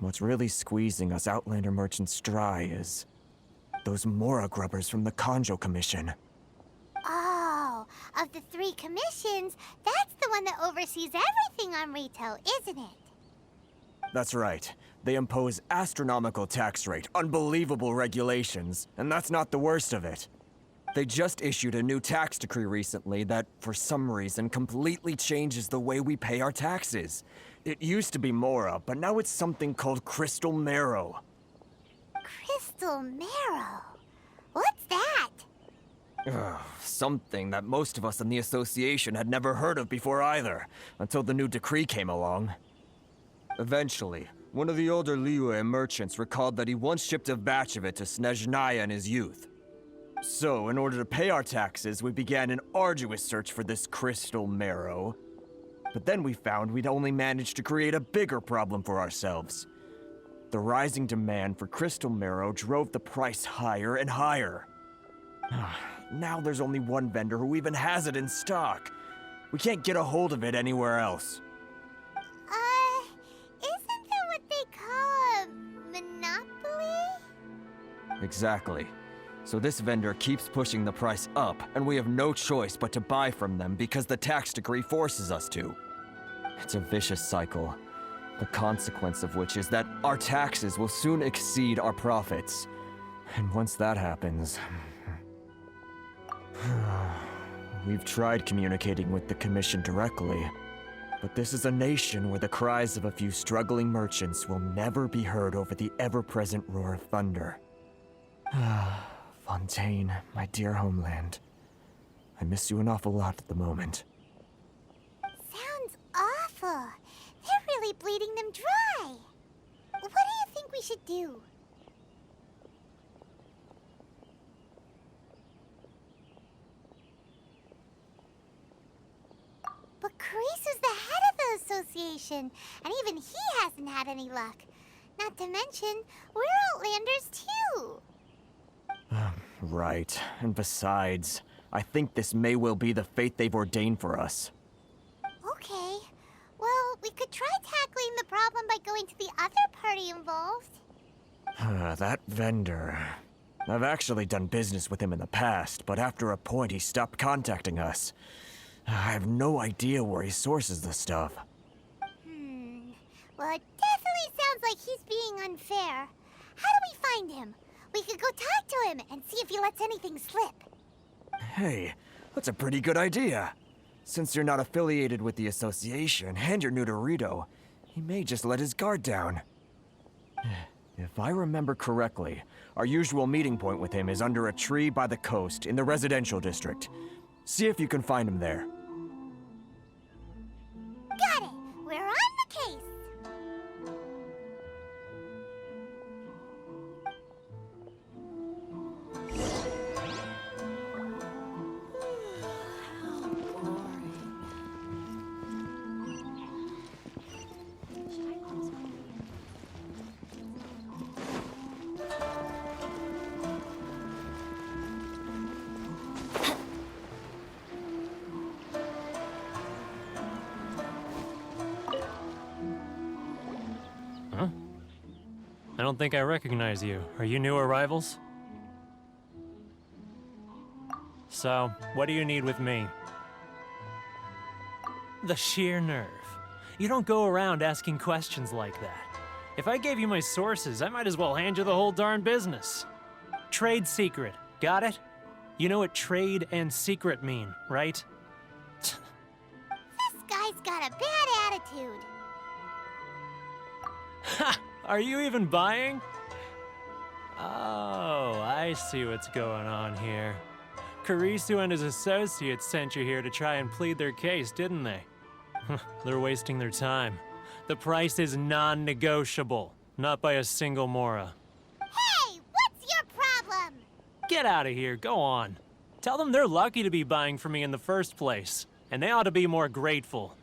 what's really squeezing us Outlander merchants dry is those Mora grubbers from the Conjo Commission. Oh, of the 3 commissions, that's the one that oversees everything on Rito, isn't it? That's right. They impose astronomical tax rate, unbelievable regulations, and that's not the worst of it. They just issued a new tax decree recently that, for some reason, completely changes the way we pay our taxes. It used to be Mora, but now it's something called Crystal Marrow. Crystal Marrow? What's that? Something that most of us in the association had never heard of before either, until the new decree came along. Eventually, one of the older Liyue merchants recalled that he once shipped a batch of it to Snezhnaya in his youth. So, in order to pay our taxes, we began an arduous search for this crystal marrow. But then we found we'd only managed to create a bigger problem for ourselves. The rising demand for crystal marrow drove the price higher and higher. Now there's only one vendor who even has it in stock. We can't get a hold of it anywhere else. Isn't that what they call a monopoly? Exactly. So this vendor keeps pushing the price up, and we have no choice but to buy from them because the tax decree forces us to. It's a vicious cycle, the consequence of which is that our taxes will soon exceed our profits. And once that happens... We've tried communicating with the Commission directly, but this is a nation where the cries of a few struggling merchants will never be heard over the ever-present roar of thunder. Fontaine, my dear homeland. I miss you an awful lot at the moment. Sounds awful. They're really bleeding them dry. What do you think we should do? But Carisu's the head of the association, and even he hasn't had any luck. Not to mention, we're Outlanders too. Right, and besides, I think this may well be the fate they've ordained for us. Okay. Well, we could try tackling the problem by going to the other party involved. That vendor... I've actually done business with him in the past, but after a point he stopped contacting us. I have no idea where he sources the stuff. Well, it definitely sounds like he's being unfair. How do we find him? We could go talk to him and see if he lets anything slip. Hey, that's a pretty good idea. Since you're not affiliated with the association and you're new to Rito, he may just let his guard down. If I remember correctly, our usual meeting point with him is under a tree by the coast in the residential district. See if you can find him there. Got it! We're on the case! I don't think I recognize you. Are you new arrivals? So, what do you need with me? The sheer nerve. You don't go around asking questions like that. If I gave you my sources, I might as well hand you the whole darn business. Trade secret. Got it? You know what trade and secret mean, right? This guy's got a bad attitude. Ha! Are you even buying? Oh, I see what's going on here. Karisu and his associates sent you here to try and plead their case, didn't they? They're wasting their time. The price is non-negotiable, not by a single Mora. Hey, what's your problem? Get out of here, go on. Tell them they're lucky to be buying from me in the first place, and they ought to be more grateful.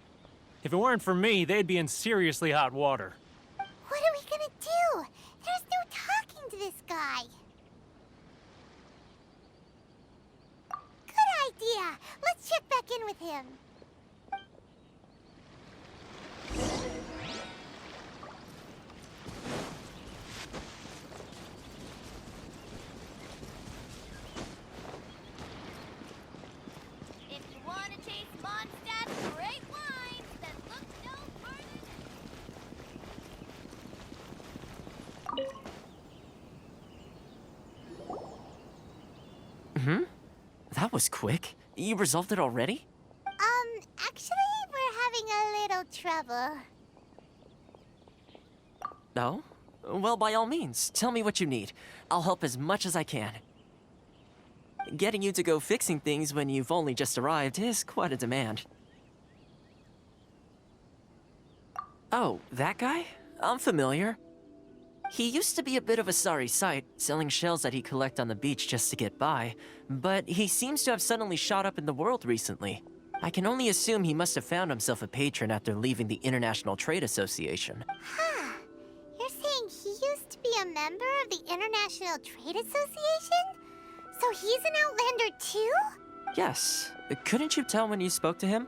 If it weren't for me, they'd be in seriously hot water. What are we gonna do? There's no talking to this guy. Good idea. Let's check back in with him. was quick. You resolved it already? Actually, we're having a little trouble. No? Well, by all means, tell me what you need. I'll help as much as I can. Getting you to go fixing things when you've only just arrived is quite a demand. Oh, that guy? I'm familiar. He used to be a bit of a sorry sight, selling shells that he'd collect on the beach just to get by, but he seems to have suddenly shot up in the world recently. I can only assume he must have found himself a patron after leaving the International Trade Association. Huh. You're saying he used to be a member of the International Trade Association? So he's an Outlander too? Yes. Couldn't you tell when you spoke to him?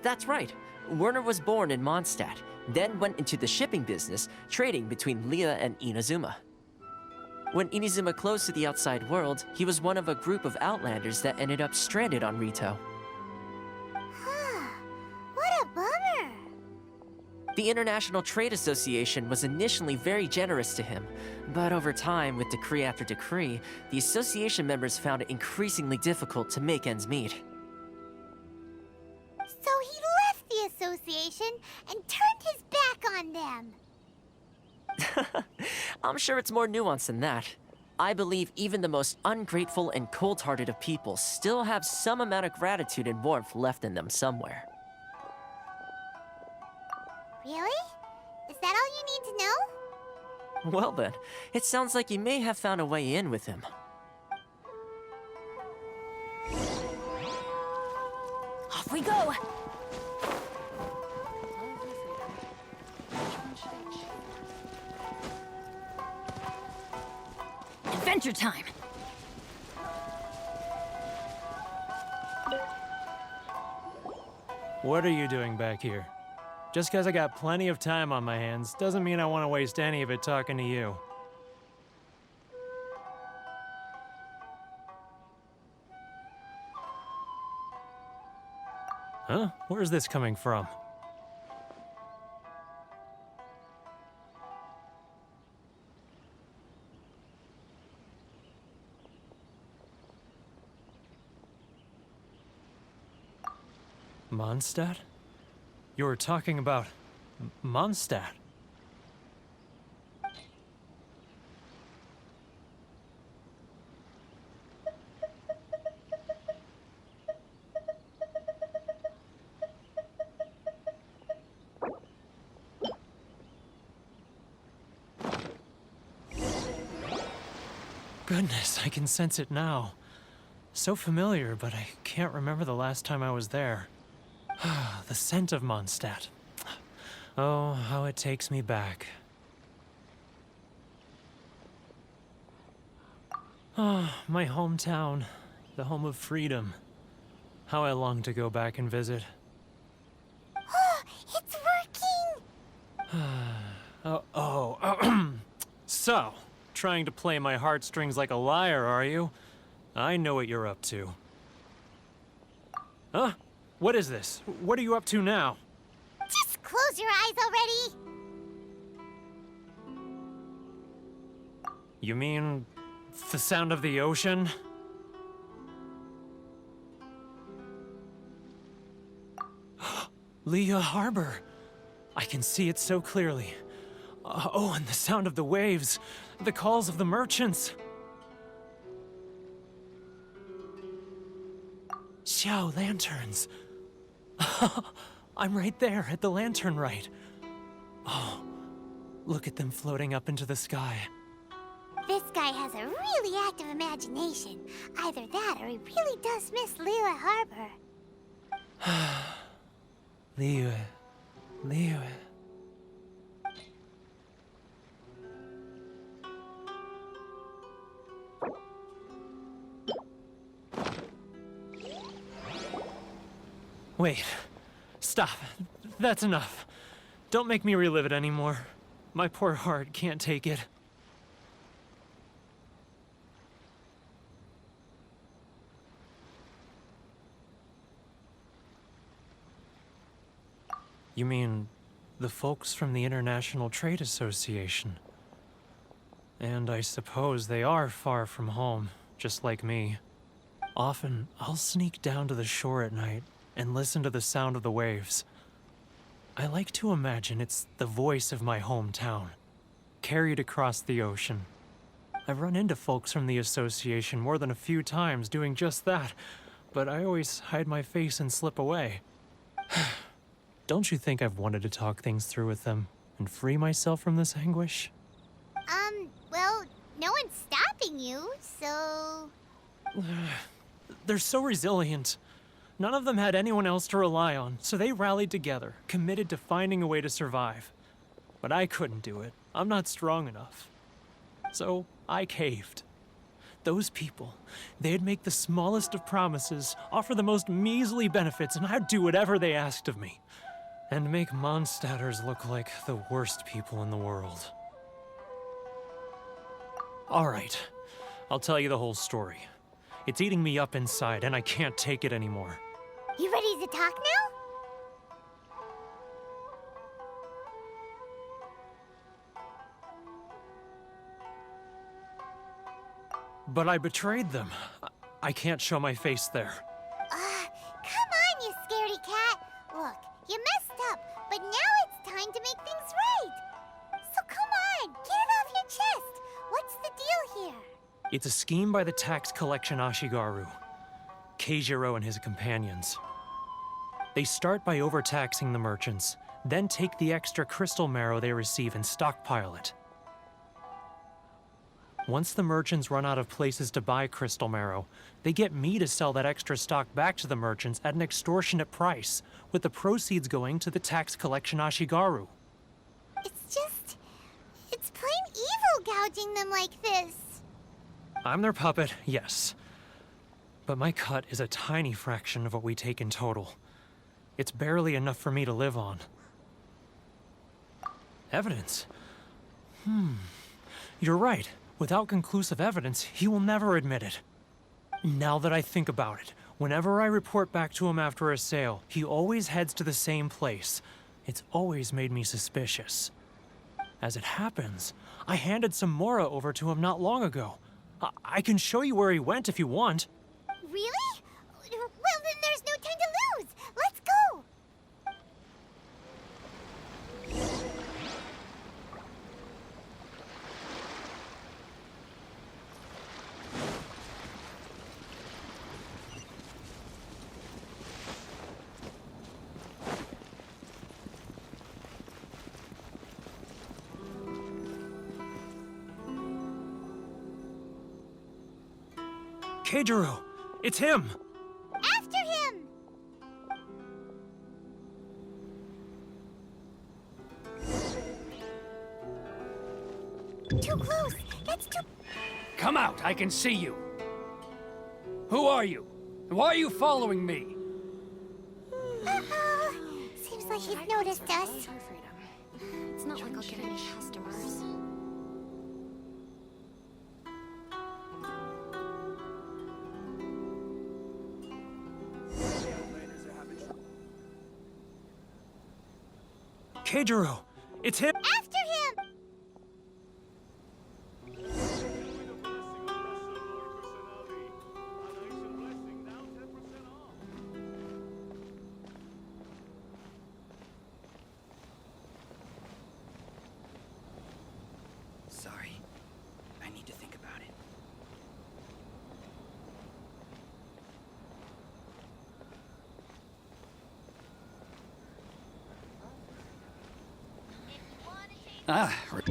That's right. Werner was born in Mondstadt, then went into the shipping business, trading between Leah and Inazuma. When Inazuma closed to the outside world, he was one of a group of Outlanders that ended up stranded on Rito. Huh. What a bummer. The International Trade Association was initially very generous to him, but over time, with decree after decree, the association members found it increasingly difficult to make ends meet. So he left the association and turned his back on them. I'm sure it's more nuanced than that. I believe even the most ungrateful and cold-hearted of people still have some amount of gratitude and warmth left in them somewhere. Really? Is that all you need to know? Well then, it sounds like you may have found a way in with him. Off we go! Adventure time! What are you doing back here? Just because I got plenty of time on my hands doesn't mean I want to waste any of it talking to you. Huh? Where's this coming from? Mondstadt? You were talking about Mondstadt. Goodness, I can sense it now. So familiar, but I can't remember the last time I was there. The scent of Mondstadt. Oh, how it takes me back. Oh, my hometown. The home of freedom. How I long to go back and visit. It's working! So, trying to play my heartstrings like a liar, are you? I know what you're up to. Huh? What is this? What are you up to now? Just close your eyes already! You mean the sound of the ocean? Leah Harbor. I can see it so clearly. Oh, and the sound of the waves. The calls of the merchants. Xiao lanterns. I'm right there at the lantern right. Oh, look at them floating up into the sky. This guy has a really active imagination. Either that or he really does miss Liyue Harbor. Liyue. Wait. Stop. That's enough. Don't make me relive it anymore. My poor heart can't take it. You mean The folks from the International Trade Association. And I suppose they are far from home, just like me. Often, I'll sneak down to the shore at night and listen to the sound of the waves. I like to imagine it's the voice of my hometown, carried across the ocean. I've run into folks from the association more than a few times doing just that, but I always hide my face and slip away. Don't you think I've wanted to talk things through with them and free myself from this anguish? Well, no one's stopping you, so... They're so resilient. None of them had anyone else to rely on, so they rallied together, committed to finding a way to survive. But I couldn't do it. I'm not strong enough. So I caved. Those people, they'd make the smallest of promises, offer the most measly benefits, and I'd do whatever they asked of me. And make Mondstadters look like the worst people in the world. All right, I'll tell you the whole story. It's eating me up inside, and I can't take it anymore. You ready to talk now? But I betrayed them. I can't show my face there. Come on, you scaredy cat. Look, you messed up, but now it's time to make things right. So come on, get it off your chest. What's the deal here? It's a scheme by the tax collection Ashigaru, Keijiro and his companions. They start by overtaxing the merchants, then take the extra crystal marrow they receive and stockpile it. Once the merchants run out of places to buy crystal marrow, they get me to sell that extra stock back to the merchants at an extortionate price, with the proceeds going to the tax collection Ashigaru. It's plain evil gouging them like this. I'm their puppet, yes. But my cut is a tiny fraction of what we take in total. It's barely enough for me to live on. Evidence? You're right. Without conclusive evidence, he will never admit it. Now that I think about it, whenever I report back to him after a sale, he always heads to the same place. It's always made me suspicious. As it happens, I handed some Mora over to him not long ago. I can show you where he went if you want. Really? Well, then there's no time to lose. Let's go. Keijiro! It's him! After him! Too close! That's too... Come out, I can see you. Who are you? Why are you following me? Uh-oh. Seems like he's noticed us. It's not like I'll get any customers. Keijiro! It's him! After him! Sorry. I need to think about it.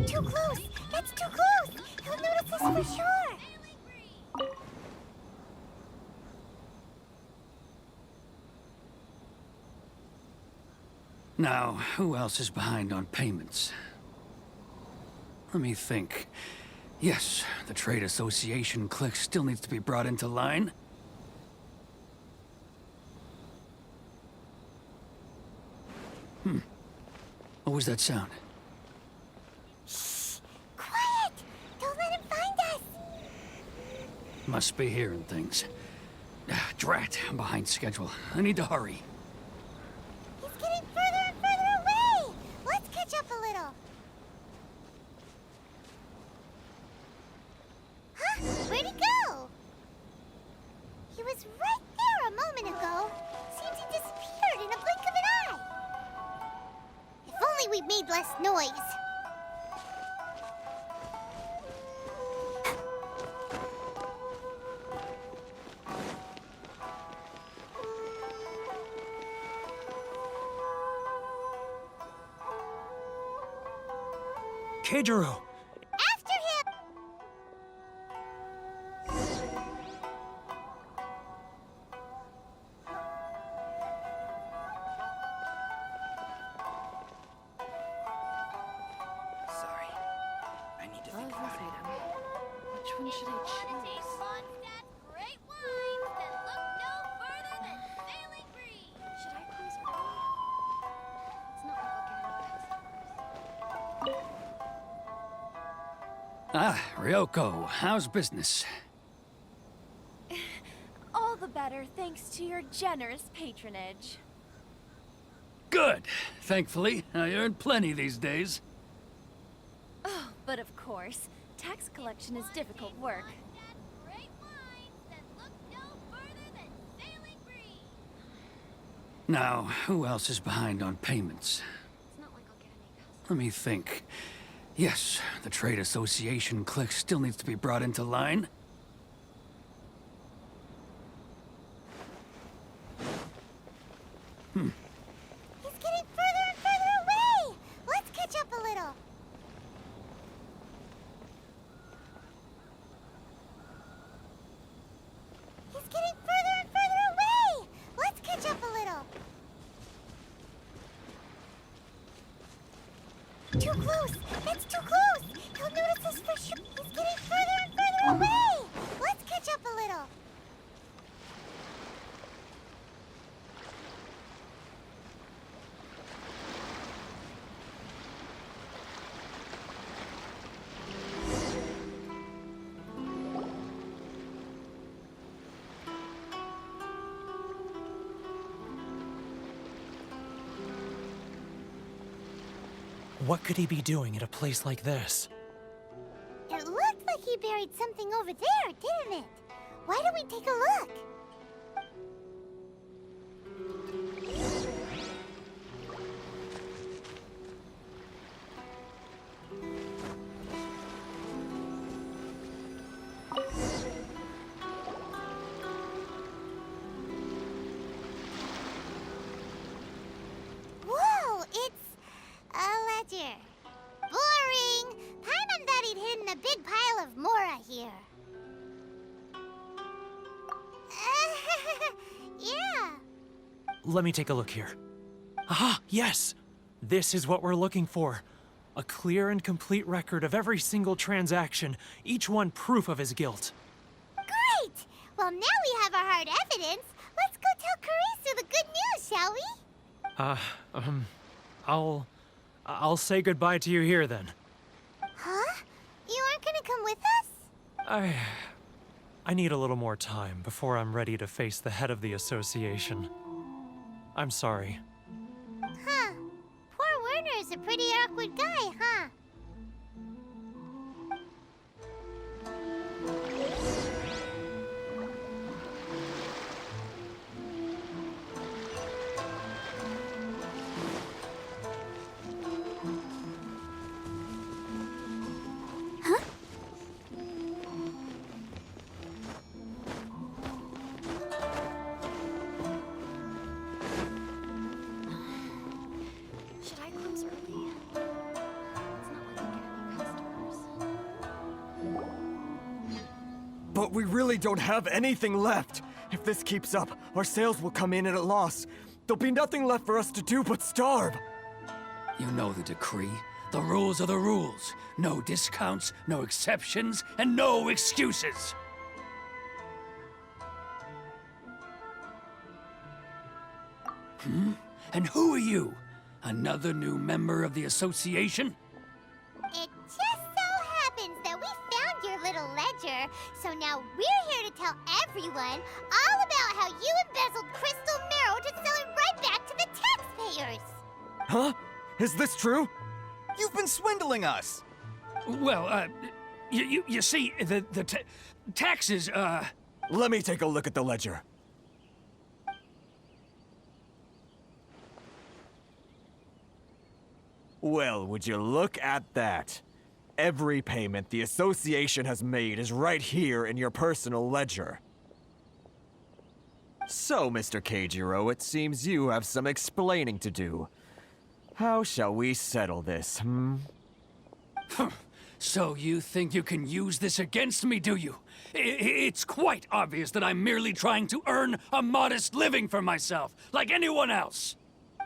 Too close! That's too close! He'll notice us for sure! Now, who else is behind on payments? Let me think. Yes, the Trade Association clique still needs to be brought into line. What was that sound? Quiet! Don't let him find us! Must be hearing things. Drat, I'm behind schedule. I need to hurry. He's getting further and further away! Let's made less noise. Keijiro! After him! Sorry. I need to think Love about or it. freedom? Which one should I choose? Great wines that look no further than sailing breeze. Should I close early? It's not like I'll get any customers. Ah, Ryoko, how's business? All the better thanks to your generous patronage. Good. Thankfully, I earn plenty these days. Oh, but of course, tax collection is difficult work. Great wines that look no further than sailing breeze. Now, who else is behind on payments? It's not like I'll get any customers. Let me think. Yes, the trade association clique still needs to be brought into line. He's getting further and further away. Let's catch up a little. He's getting further and further away. Let's catch up a little. Too close. That's too close. He'll notice us for sure. He's getting further and further away. Let's catch up a little. What could he be doing at a place like this? It looked like he buried something over there, didn't it? Why don't we take a look? Whoa, it's a ledger. Boring! Paimon thought he'd hidden a big pile of Mora here. Yeah. Let me take a look here. Aha, yes! This is what we're looking for. A clear and complete record of every single transaction, each one proof of his guilt. Great! Well, now we have our hard evidence. Let's go tell Karisu the good news, shall we? I'll say goodbye to you here then. Huh? You aren't gonna come with us? I need a little more time before I'm ready to face the head of the association. I'm sorry. Huh. Poor Werner's a pretty awkward guy, huh? Should I close early? It's not like I'll get any customers. But we really don't have anything left. If this keeps up, our sales will come in at a loss. There'll be nothing left for us to do but starve. You know the decree. The rules are the rules. No discounts, no exceptions, and no excuses. And who are you? Another new member of the association? It just so happens that we found your little ledger, so now we're here to tell everyone all about how you embezzled crystal marrow to sell it right back to the taxpayers. Huh? Is this true? You've been swindling us! Well, you see, the taxes, Let me take a look at the ledger. Well, would you look at that? Every payment the association has made is right here in your personal ledger. So, Mr. Keijiro, it seems you have some explaining to do. How shall we settle this, So you think you can use this against me, do you? It's quite obvious that I'm merely trying to earn a modest living for myself, like anyone else.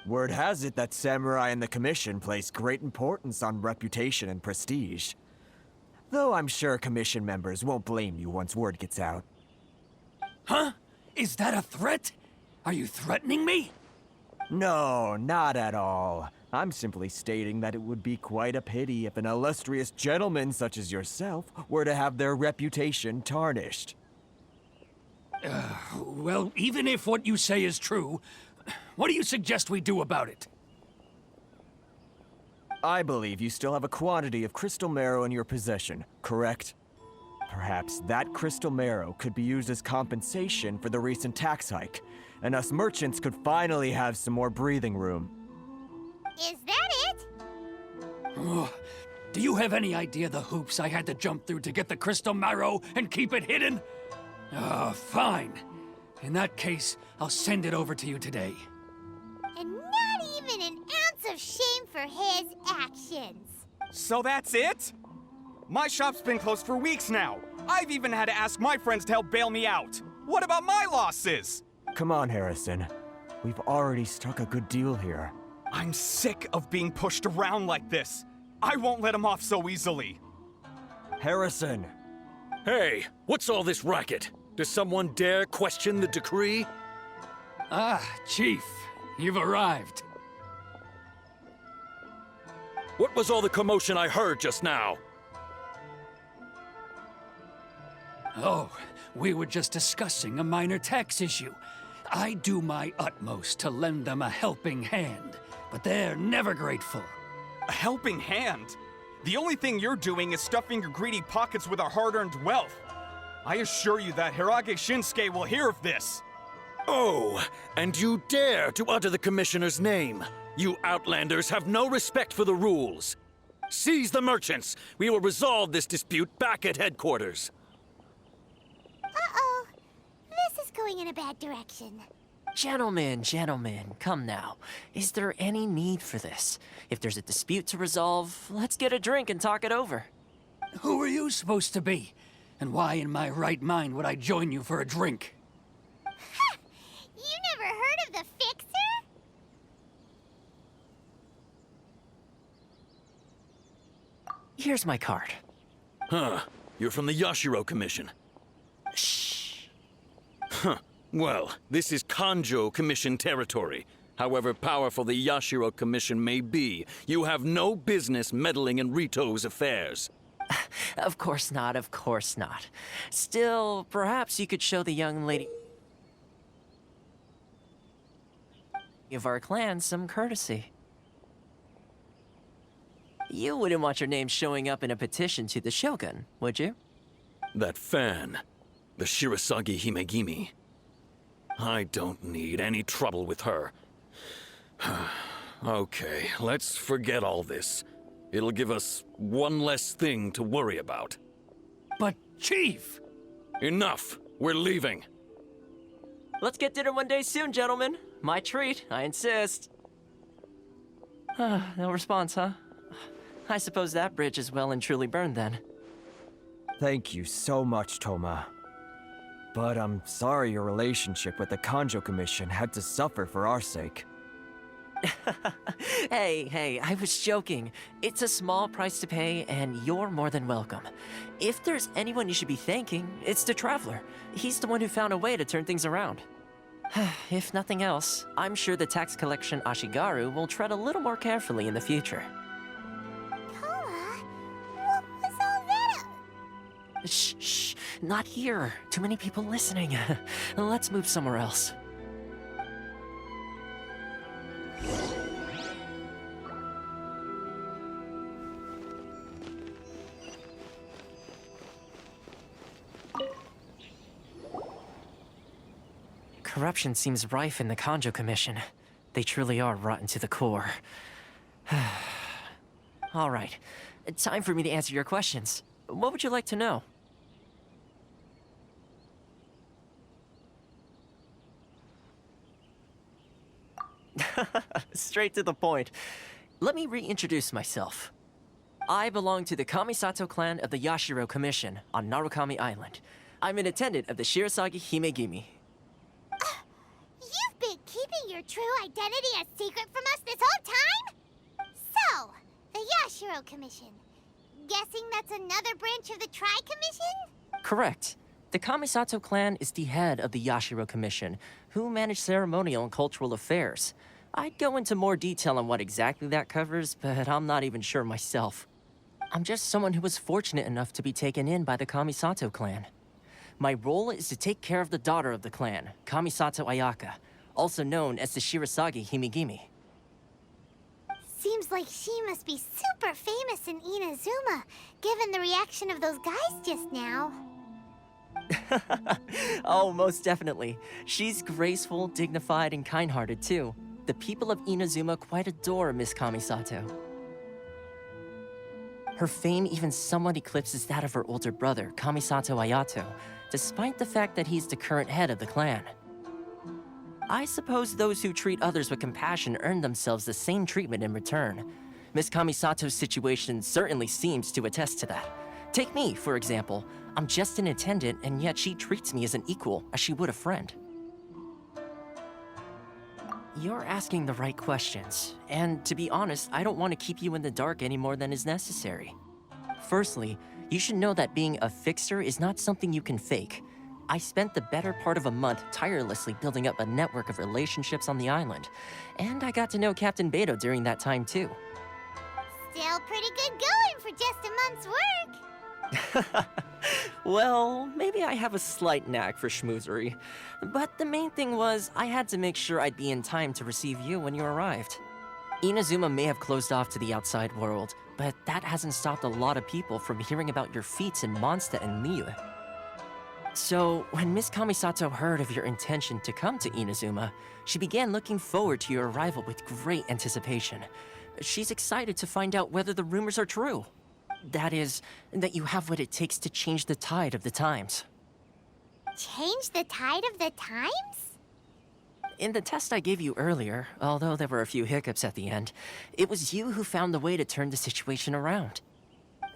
Word has it that Samurai and the Commission place great importance on reputation and prestige. Though I'm sure Commission members won't blame you once word gets out. Huh? Is that a threat? Are you threatening me? No, not at all. I'm simply stating that it would be quite a pity if an illustrious gentleman such as yourself were to have their reputation tarnished. Well, even if what you say is true, what do you suggest we do about it? I believe you still have a quantity of crystal marrow in your possession, correct? Perhaps that crystal marrow could be used as compensation for the recent tax hike, and us merchants could finally have some more breathing room. Is that it? Do you have any idea the hoops I had to jump through to get the crystal marrow and keep it hidden? Fine. In that case, I'll send it over to you today. And not even an ounce of shame for his actions. So that's it? My shop's been closed for weeks now. I've even had to ask my friends to help bail me out. What about my losses? Come on, Harrison. We've already struck a good deal here. I'm sick of being pushed around like this. I won't let him off so easily. Harrison! Hey, what's all this racket? Does someone dare question the decree? Ah, Chief, you've arrived. What was all the commotion I heard just now? Oh, we were just discussing a minor tax issue. I do my utmost to lend them a helping hand, but they're never grateful. A helping hand? The only thing you're doing is stuffing your greedy pockets with our hard-earned wealth. I assure you that Hirage Shinsuke will hear of this. Oh, and you dare to utter the Commissioner's name. You Outlanders have no respect for the rules. Seize the merchants. We will resolve this dispute back at headquarters. Uh-oh. This is going in a bad direction. Gentlemen, come now. Is there any need for this? If there's a dispute to resolve, let's get a drink and talk it over. Who are you supposed to be? And why in my right mind would I join you for a drink? Ha! You never heard of the Fixer? Here's my card. Huh. You're from the Yashiro Commission. Shh. Huh. Well, this is Kanjo Commission territory. However powerful the Yashiro Commission may be, you have no business meddling in Rito's affairs. Of course not, of course not. Still, perhaps you could show the young lady of our clan some courtesy. You wouldn't want your name showing up in a petition to the Shogun, would you? That fan, the Shirasagi Himegimi. I don't need any trouble with her. Okay, let's forget all this. It'll give us one less thing to worry about. But, Chief! Enough! We're leaving. Let's get dinner one day soon, gentlemen. My treat, I insist. No response, huh? I suppose that bridge is well and truly burned then. Thank you so much, Toma. But I'm sorry your relationship with the Kanjo Commission had to suffer for our sake. Hey, I was joking. It's a small price to pay, and you're more than welcome. If there's anyone you should be thanking, it's the Traveler. He's the one who found a way to turn things around. If nothing else, I'm sure the tax collection Ashigaru will tread a little more carefully in the future. Toma, what was all that? Shh, not here. Too many people listening. Let's move somewhere else. Corruption seems rife in the Kanjo Commission. They truly are rotten to the core. All right. Time for me to answer your questions. What would you like to know? Straight to the point. Let me reintroduce myself. I belong to the Kamisato clan of the Yashiro Commission on Narukami Island. I'm an attendant of the Shirasagi Himegimi. You've been keeping your true identity a secret from us this whole time? So, the Yashiro Commission. Guessing that's another branch of the Tri-Commission? Correct. The Kamisato clan is the head of the Yashiro Commission, who manage ceremonial and cultural affairs. I'd go into more detail on what exactly that covers, but I'm not even sure myself. I'm just someone who was fortunate enough to be taken in by the Kamisato clan. My role is to take care of the daughter of the clan, Kamisato Ayaka, also known as the Shirasagi Himegimi. Seems like she must be super famous in Inazuma, given the reaction of those guys just now. Oh, most definitely. She's graceful, dignified, and kind-hearted too. The people of Inazuma quite adore Miss Kamisato. Her fame even somewhat eclipses that of her older brother, Kamisato Ayato, despite the fact that he's the current head of the clan. I suppose those who treat others with compassion earn themselves the same treatment in return. Miss Kamisato's situation certainly seems to attest to that. Take me, for example. I'm just an attendant, and yet she treats me as an equal, as she would a friend. You're asking the right questions, and to be honest, I don't want to keep you in the dark any more than is necessary. Firstly, you should know that being a fixer is not something you can fake. I spent the better part of a month tirelessly building up a network of relationships on the island, and I got to know Captain Beto during that time too. Still pretty good going for just a month's work. Well, maybe I have a slight knack for schmoozery, but the main thing was I had to make sure I'd be in time to receive you when you arrived. Inazuma may have closed off to the outside world, but that hasn't stopped a lot of people from hearing about your feats in Mondstadt and Liyue. So, when Miss Kamisato heard of your intention to come to Inazuma, she began looking forward to your arrival with great anticipation. She's excited to find out whether the rumors are true. That is, that you have what it takes to change the tide of the times. Change the tide of the times? In the test I gave you earlier, although there were a few hiccups at the end, it was you who found the way to turn the situation around.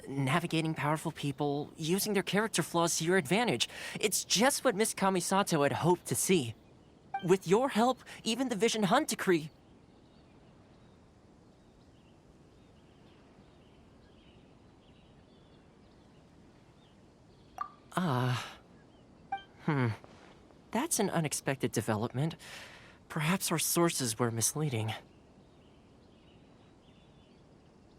Navigating powerful people, using their character flaws to your advantage. It's just what Miss Kamisato had hoped to see. With your help, even the Vision Hunt Decree... That's an unexpected development. Perhaps our sources were misleading.